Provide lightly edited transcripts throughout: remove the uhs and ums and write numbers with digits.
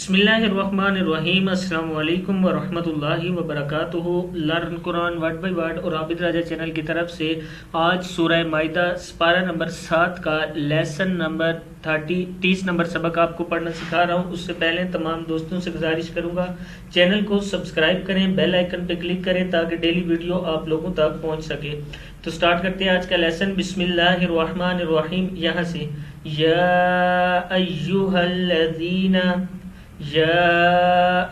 بسم اللہ الرحمن الرحیم۔ السلام علیکم ورحمۃ اللہ وبرکاتہ۔ Learn Quran word by word اور عابد راجہ چینل کی طرف سے آج سورہ مائدہ سپارہ نمبر 7 کا لیسن نمبر 30 نمبر سبق آپ کو پڑھنا سکھا رہا ہوں۔ اس سے پہلے تمام دوستوں سے گزارش کروں گا چینل کو سبسکرائب کریں، بیل آئیکن پہ کلک کریں تاکہ ڈیلی ویڈیو آپ لوگوں تک پہنچ سکے۔ تو سٹارٹ کرتے ہیں آج کا لیسن۔ بسم اللہ الرحمن الرحیم، یہاں سے یا ایھا الذین، یا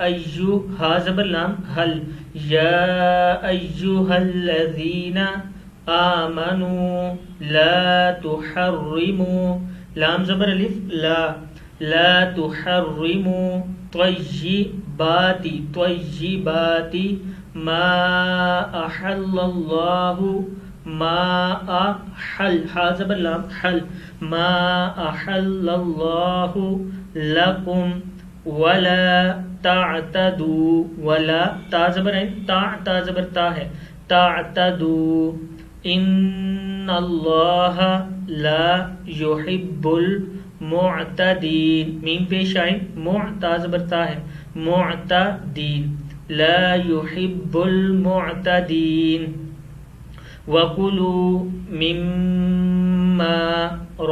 ایھا ہا زبر لام ہل، یا ایھا الذین آمنوا لا تحرموا، لام زبر الف لا، لا تحرموا طیبات، طیبات ما احل اللہ، ما احل ہا زبر لام حل، ما احل اللہ لکم ولا تعتدوا، ولا تا زبر ہے تا زبر تا ہے، تعتدوا ان اللہ لا يحب المعتدین، میم پیش آئیں تا زبر تا ہے، معتدین لا يحب المعتدین۔ وَكُلُوا مِمَّا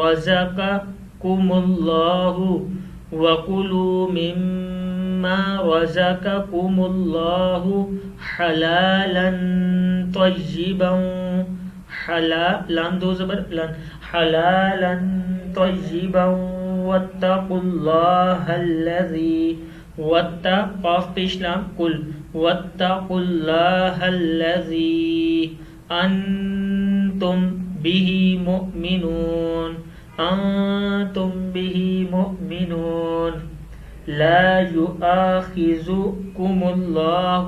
رَزَقَكُمُ اللَّهُ، وَكُلُوا مِمَّا رَزَقَكُمُ اللَّهُ حَلَالًا طَيِّبًا، لام دو زبر لن، حَلَالًا طَيِّبًا وَاتَّقُوا اللَّهَ الَّذِي، قاف پیش لام کل، وَاتَّقُوا اللَّهَ الَّذِي انتم به مؤمنون، انتم به مؤمنون۔ لا یؤاخذکم اللہ،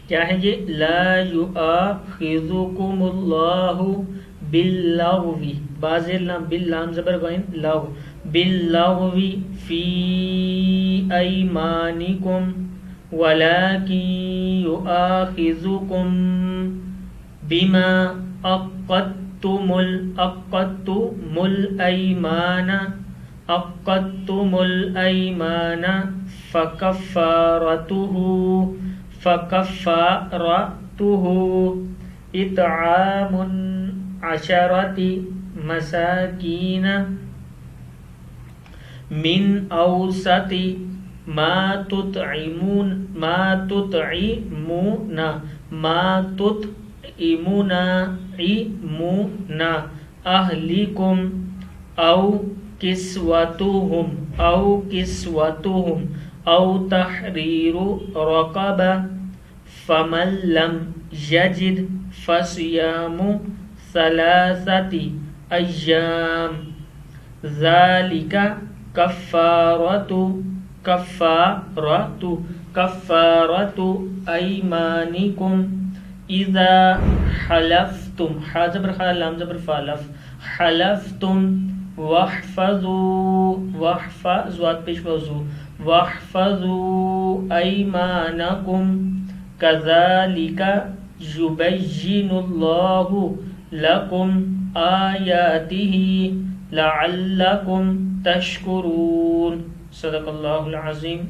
کیا ہے یہ؟ لا یؤاخذکم اللہ باللغو، بازر لام باللام زبر غین لغو، باللغو فی ایمانکم ولکن یؤاخذکم بما عقدتم الایمان، عقدتم الایمان فکفارته اطعام 10 مساکین من اوسط ما تطعمون اہلیکم او کسوتهم او تحریر رقبہ، فمن لم یجد فصیام 3 ایام، ذالک کفارۃ ایمانکم اذا حلفتم، حا زبر خا لام زبر فا لف، حلفتم واحفظوا پیش وضو، واحفظوا ایمانکم کذالک یبین اللہ لکم آیاتہ لعلکم تشکرون۔ صدق اللہ العظیم۔